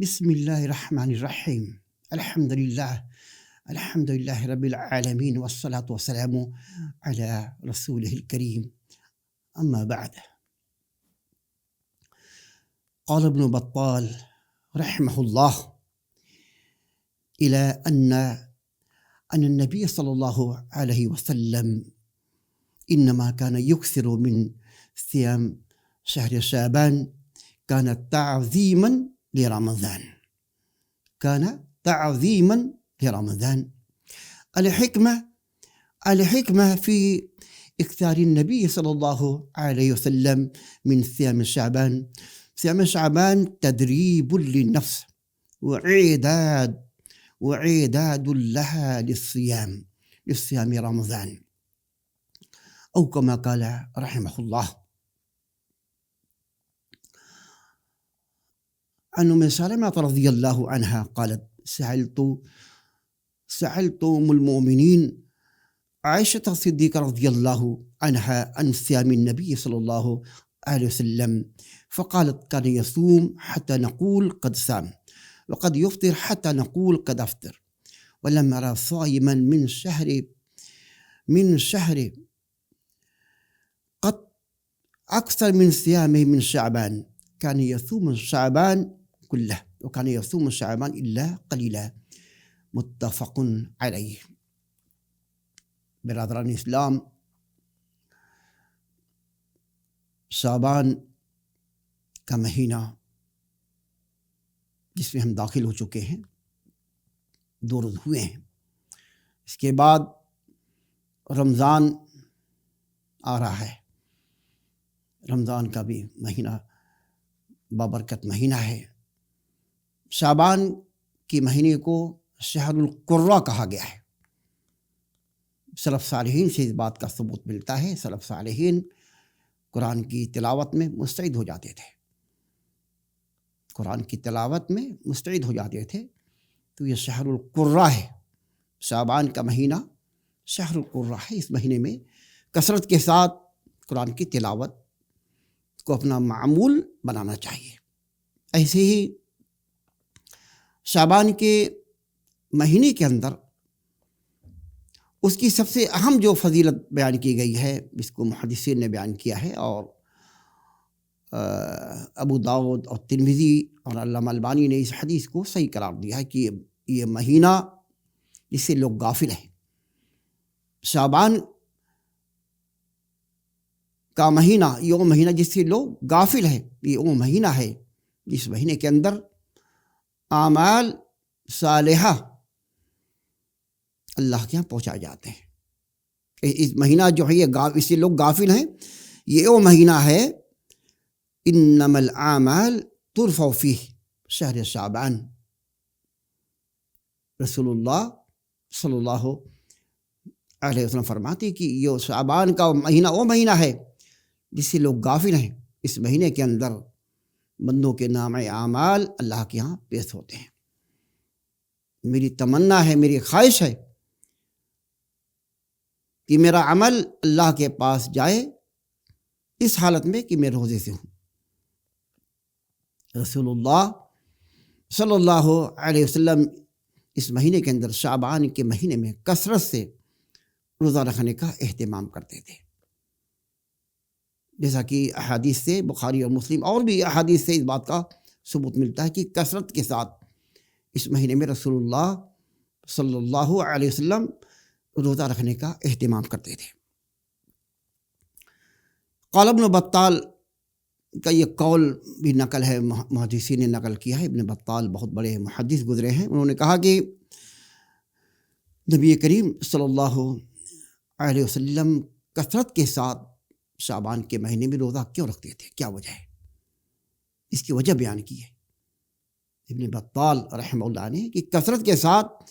بسم الله الرحمن الرحيم. الحمد لله رب العالمين، والصلاة والسلام على رسوله الكريم. أما بعد، قال ابن بطال رحمه الله إلى أن النبي صلى الله عليه وسلم إنما كان يكثر من صيام شهر شعبان، كان تعظيما لرمضان. الحكمة في إكثار النبي صلى الله عليه وسلم من صيام شعبان. صيام شعبان تدريب للنفس وإعداد لها للصيام رمضان، أو كما قال رحمه الله. عن أم سلمة رضي الله عنها قالت: سألت أم المؤمنين عائشة الصديقة رضي الله عنها عن صيام النبي صلى الله عليه وسلم، فقالت: كان يصوم حتى نقول قد صام، وقد يفطر حتى نقول قد أفطر، ولم أرى صائما من شهر قد أكثر من صيامه من شعبان. كان يصوم شعبان كله، وكان يصوم شعبان إلا قليلا. متفق علیہ۔ برادران اسلام، شعبان کا مہینہ جس میں ہم داخل ہو چکے ہیں، 2 روز ہوئے ہیں۔ اس کے بعد رمضان آ رہا ہے۔ رمضان کا بھی مہینہ بابرکت مہینہ ہے۔ شعبان کے مہینے کو شہر القرہ کہا گیا ہے۔ سلف صالحین سے اس بات کا ثبوت ملتا ہے۔ سلف صالحین قرآن کی تلاوت میں مستعد ہو جاتے تھے، تو یہ شہر القرہ ہے۔ شعبان کا مہینہ شہر القرہ ہے۔ اس مہینے میں کثرت کے ساتھ قرآن کی تلاوت کو اپنا معمول بنانا چاہیے۔ ایسے ہی شعبان کے مہینے کے اندر اس کی سب سے اہم جو فضیلت بیان کی گئی ہے، جس کو محدثین نے بیان کیا ہے، اور ابو داؤد اور ترمذی اور علامہ البانی نے اس حدیث کو صحیح قرار دیا ہے کہ یہ مہینہ جس سے لوگ غافل ہیں۔ شعبان کا مہینہ، یہ وہ مہینہ جس سے لوگ غافل ہیں، یہ وہ مہینہ ہے جس مہینے کے اندر اعمال صالحہ اللہ کے یہاں پہنچائے جاتے ہیں۔ اس مہینہ جو ہے اس سے لوگ غافل ہیں۔ یہ وہ مہینہ ہے انما الاعمال ترفع فیہ شہر شعبان۔ رسول اللہ صلی اللہ علیہ وسلم فرماتے کہ یہ شعبان کا مہینہ وہ مہینہ ہے جس سے لوگ غافل ہیں۔ اس مہینے کے اندر بندوں کے نام اعمال اللہ کے یہاں پیش ہوتے ہیں۔ میری تمنا ہے، میری خواہش ہے کہ میرا عمل اللہ کے پاس جائے اس حالت میں کہ میں روزے سے ہوں۔ رسول اللہ صلی اللہ علیہ وسلم اس مہینے کے اندر، شعبان کے مہینے میں، کثرت سے روزہ رکھنے کا اہتمام کرتے تھے، جیسا کہ احادیث سے، بخاری اور مسلم اور بھی احادیث سے اس بات کا ثبوت ملتا ہے کہ کثرت کے ساتھ اس مہینے میں رسول اللہ صلی اللہ علیہ وسلم روزہ رکھنے کا اہتمام کرتے تھے۔ قال ابن بطال کا یہ قول بھی نقل ہے، محدثین نے نقل کیا ہے۔ ابن بطال بہت بڑے محدث گزرے ہیں۔ انہوں نے کہا کہ نبی کریم صلی اللہ علیہ وسلم کثرت کے ساتھ شعبان کے مہینے میں روزہ کیوں رکھتے تھے، کیا وجہ ہے؟ اس کی وجہ بیان کی ہے ابن بطال رحمہ اللہ نے کہ کثرت کے ساتھ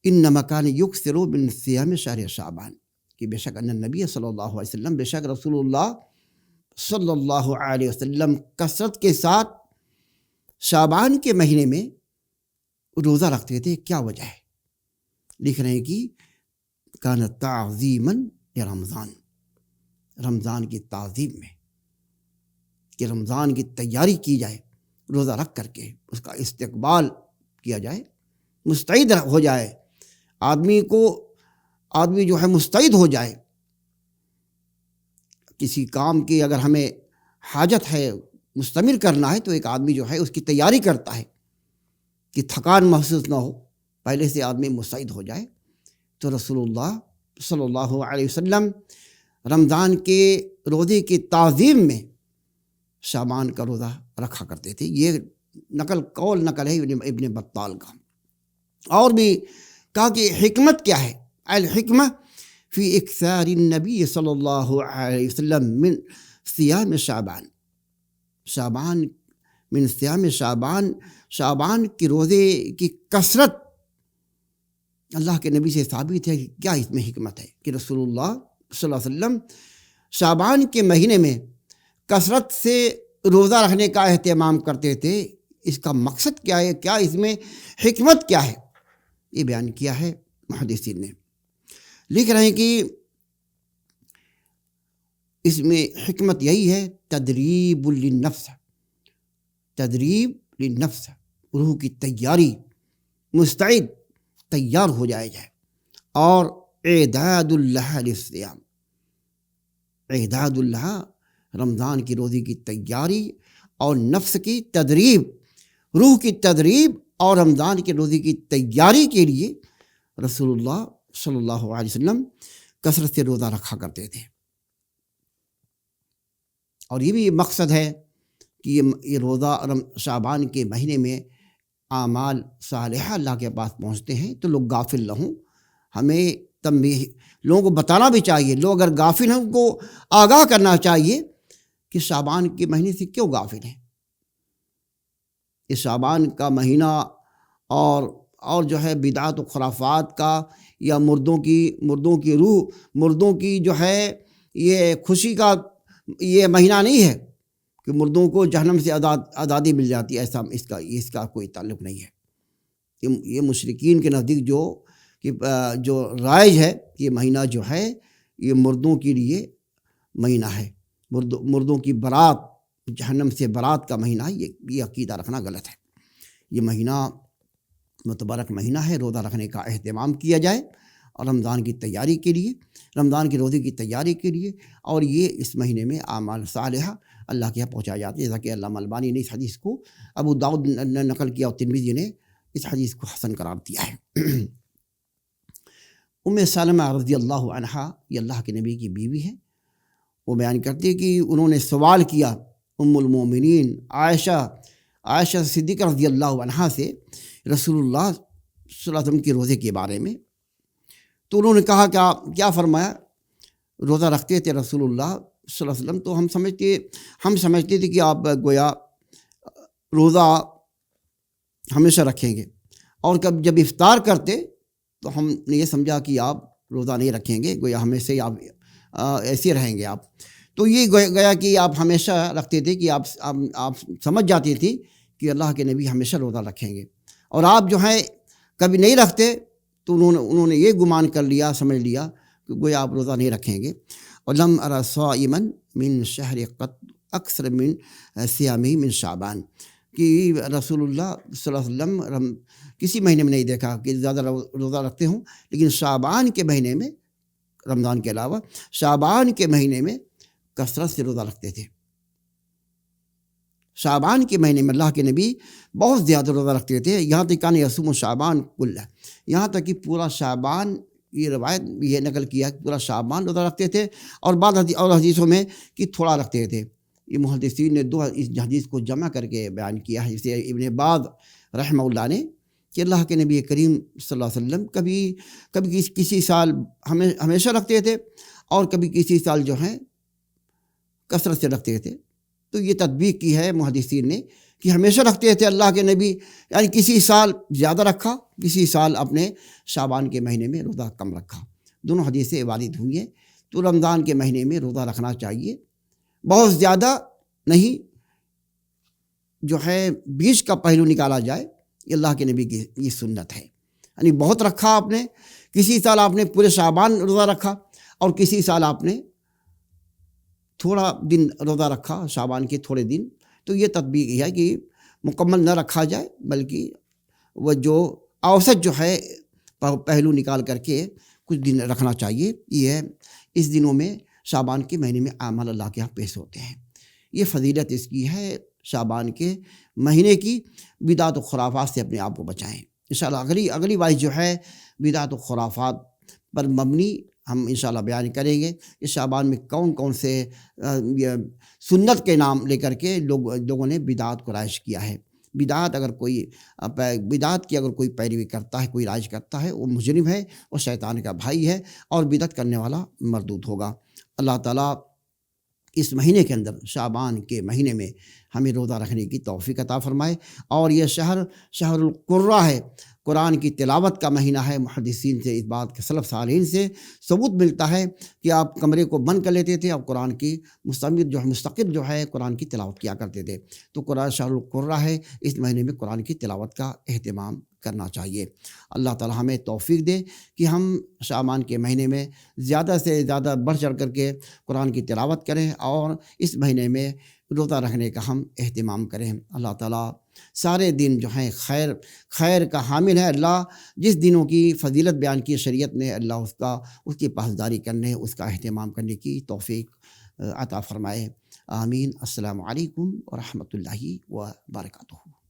انما کان یکثر من صیام شہر شعبان، کہ بے شک ان نبی صلی اللہ علیہ وسلم، بے شک رسول اللہ صلی اللہ علیہ وسلم کثرت کے ساتھ شعبان کے مہینے میں روزہ رکھتے تھے۔ کیا وجہ ہے؟ لکھ رہے ہیں کہ کان تعظیما لرمضان، رمضان کی تعظیم میں، کہ رمضان کی تیاری کی جائے، روزہ رکھ کر کے اس کا استقبال کیا جائے، مستعد ہو جائے، آدمی جو ہے مستعد ہو جائے. کسی کام کی اگر ہمیں حاجت ہے، مستمر کرنا ہے، تو ایک آدمی جو ہے اس کی تیاری کرتا ہے کہ تھکان محسوس نہ ہو، پہلے سے آدمی مستعد ہو جائے. تو رسول اللہ صلی اللہ علیہ وسلم رمضان کے روزے کی تعظیم میں شعبان کا روزہ رکھا کرتے تھے. یہ قول نقل ہے ابن بطال کا. اور بھی کہا کہ حکمت کیا ہے، الحکمہ فی اکثار النبی صلی اللہ علیہ وسلم من صیام شعبان، من صیام شعبان کے روزے کی کثرت اللہ کے نبی سے ثابت ہے. کہ کیا اس میں حکمت ہے کہ رسول اللہ صلی اللہ علیہ وسلم شعبان کے مہینے میں کثرت سے روزہ رکھنے کا اہتمام کرتے تھے. اس کا مقصد کیا ہے، کیا اس میں حکمت کیا ہے، یہ بیان کیا ہے محدثین نے. لکھ رہے ہیں کہ اس میں حکمت یہی ہے، تدریب للنفس، روح کی تیاری، مستعد تیار ہو جائے، اور اعداد اللہ للصیام، اعداد اللہ رمضان کی روزے کی تیاری اور نفس کی تدریب، روح کی تدریب اور رمضان کے روزے کی تیاری کے لیے رسول اللہ صلی اللہ علیہ وسلم کثرت سے روزہ رکھا کرتے تھے. اور یہ بھی مقصد ہے کہ یہ روزہ شعبان کے مہینے میں اعمال صالحہ اللہ کے پاس پہنچتے ہیں تو لوگ غافل نہ ہوں. ہمیں تنبیہ لوگوں کو بتانا بھی چاہیے، لوگ اگر غافل ہیں ان کو آگاہ کرنا چاہیے کہ شعبان کے مہینے سے کیوں غافل ہیں. اس شعبان کا مہینہ اور جو ہے بدعات و خرافات کا، یا مردوں کی روح، مردوں کی جو ہے یہ خوشی کا یہ مہینہ نہیں ہے کہ مردوں کو جہنم سے آزادی مل جاتی ہے. ایسا اس کا کوئی تعلق نہیں ہے. یہ مشرکین کے نزدیک جو رائج ہے، یہ مہینہ جو ہے یہ مردوں کے لیے مہینہ ہے، مردوں کی برات، جہنم سے برات کا مہینہ ہے. یہ عقیدہ رکھنا غلط ہے. یہ مہینہ متبارک مہینہ ہے، روزہ رکھنے کا اہتمام کیا جائے، اور رمضان کی تیاری کے لیے، رمضان کے روزے کی تیاری کے لیے. اور یہ اس مہینے میں اعمال صالحہ اللہ کے یہاں پہنچائی جاتی ہے. جیسا کہ علامہ البانی نے اس حدیث کو، ابو داؤد نے نقل کیا اور ترمذی نے اس حدیث کو حسن قرار دیا ہے. سلمہ رضی اللہ عنہا، یہ اللہ کے نبی کی بیوی ہے، وہ بیان کرتی ہے کہ انہوں نے سوال کیا المومنین عائشہ صدیقہ رضی اللہ عنہا سے رسول اللہ صلی اللہ علیہ وسلم کے روزے کے بارے میں. تو انہوں نے کہا کیا فرمایا، روزہ رکھتے تھے رسول اللہ صلی اللہ علیہ وسلم تو ہم سمجھتے تھے کہ آپ گویا روزہ ہمیشہ رکھیں گے، اور جب افطار کرتے تو ہم نے یہ سمجھا کہ آپ روزہ نہیں رکھیں گے، گویا ہمیشہ آپ ایسے رہیں گے آپ. تو یہ گویا کہ آپ ہمیشہ رکھتے تھے کہ آپ سمجھ جاتی تھی کہ اللہ کے نبی ہمیشہ روزہ رکھیں گے، اور آپ جو ہیں کبھی نہیں رکھتے تو انہوں نے یہ گمان کر لیا، سمجھ لیا کہ گویا آپ روزہ نہیں رکھیں گے. اور لم ارى صائما من شہر قط اکثر من صیامہ من شعبان، کہ رسول اللہ صلی اللہ علیہ وسلم کسی مہینے میں نہیں دیکھا کہ زیادہ روزہ رکھتے ہوں، لیکن شعبان کے مہینے میں، رمضان کے علاوہ شعبان کے مہینے میں کثرت سے روزہ رکھتے تھے. شعبان کے مہینے میں اللہ کے نبی بہت زیادہ روزہ رکھتے تھے. یہاں تک کہ یصوم شعبان کلہ، یہاں تک کہ پورا شعبان، یہ روایت یہ نقل کیا کہ پورا شعبان روزہ رکھتے تھے، اور بعض اور حدیثوں میں کہ تھوڑا رکھتے تھے. یہ محدثین نے دو اس حدیث کو جمع کر کے بیان کیا ہے. جسے ابن باز رحمہ اللہ نے کہ اللہ کے نبی کریم صلی اللہ علیہ وسلم کبھی کسی سال ہمیشہ رکھتے تھے، اور کبھی کسی سال جو ہیں کثرت سے رکھتے تھے. تو یہ تطبیق کی ہے محدثین نے کہ ہمیشہ رکھتے تھے اللہ کے نبی، یعنی کسی سال زیادہ رکھا، کسی سال اپنے شعبان کے مہینے میں روزہ کم رکھا. دونوں حدیثیں وارد ہوئی ہیں. تو رمضان کے مہینے میں روزہ رکھنا چاہیے، بہت زیادہ نہیں، جو ہے بیچ کا پہلو نکالا جائے. یہ اللہ کے نبی کی یہ سنت ہے. یعنی بہت رکھا آپ نے، کسی سال آپ نے پورے شعبان روزہ رکھا، اور کسی سال آپ نے تھوڑا دن روزہ رکھا، شعبان کے تھوڑے دن. تو یہ تطبیق ہے کہ مکمل نہ رکھا جائے، بلکہ وہ جو اوسط جو ہے پہلو نکال کر کے کچھ دن رکھنا چاہیے۔ یہ ہے اس دنوں میں شعبان کے مہینے میں اعمال اللہ کے یہاں پیش ہوتے ہیں، یہ فضیلت اس کی ہے۔ شعبان کے مہینے کی بدعت و خرافات سے اپنے آپ کو بچائیں۔ انشاءاللہ اگلی وائز جو ہے بدعت و خرافات پر مبنی ہم انشاءاللہ بیان کریں گے کہ شعبان میں کون کون سے سنت کے نام لے کر کے لوگوں نے بدعت کو رائج کیا ہے۔ بدعت کی اگر کوئی پیروی کرتا ہے، کوئی رائج کرتا ہے، وہ مجرم ہے، وہ شیطان کا بھائی ہے، اور بدعت کرنے والا مردود ہوگا۔ اللہ تعالیٰ اس مہینے کے اندر، شعبان کے مہینے میں، ہمیں روزہ رکھنے کی توفیق عطا فرمائے۔ اور یہ شہر القرہ ہے، قرآن کی تلاوت کا مہینہ ہے۔ محدثین سے اس بات کے سلف صالحین سے ثبوت ملتا ہے کہ آپ کمرے کو بند کر لیتے تھے اور قرآن کی مستقل جو ہے قرآن کی تلاوت کیا کرتے تھے۔ تو قرآن شہر القرہ ہے، اس مہینے میں قرآن کی تلاوت کا اہتمام کرنا چاہیے۔ اللہ تعالی ہمیں توفیق دے کہ ہم شعبان کے مہینے میں زیادہ سے زیادہ بڑھ چڑھ کر کے قرآن کی تلاوت کریں، اور اس مہینے میں روزہ رکھنے کا ہم اہتمام کریں۔ اللہ تعالیٰ سارے دن جو ہیں خیر کا حامل ہے۔ اللہ جس دنوں کی فضیلت بیان کی شریعت نے، اللہ اس کی پاسداری کرنے، اس کا اہتمام کرنے کی توفیق عطا فرمائے۔ آمین۔ السلام علیکم ورحمۃ اللہ وبرکاتہ۔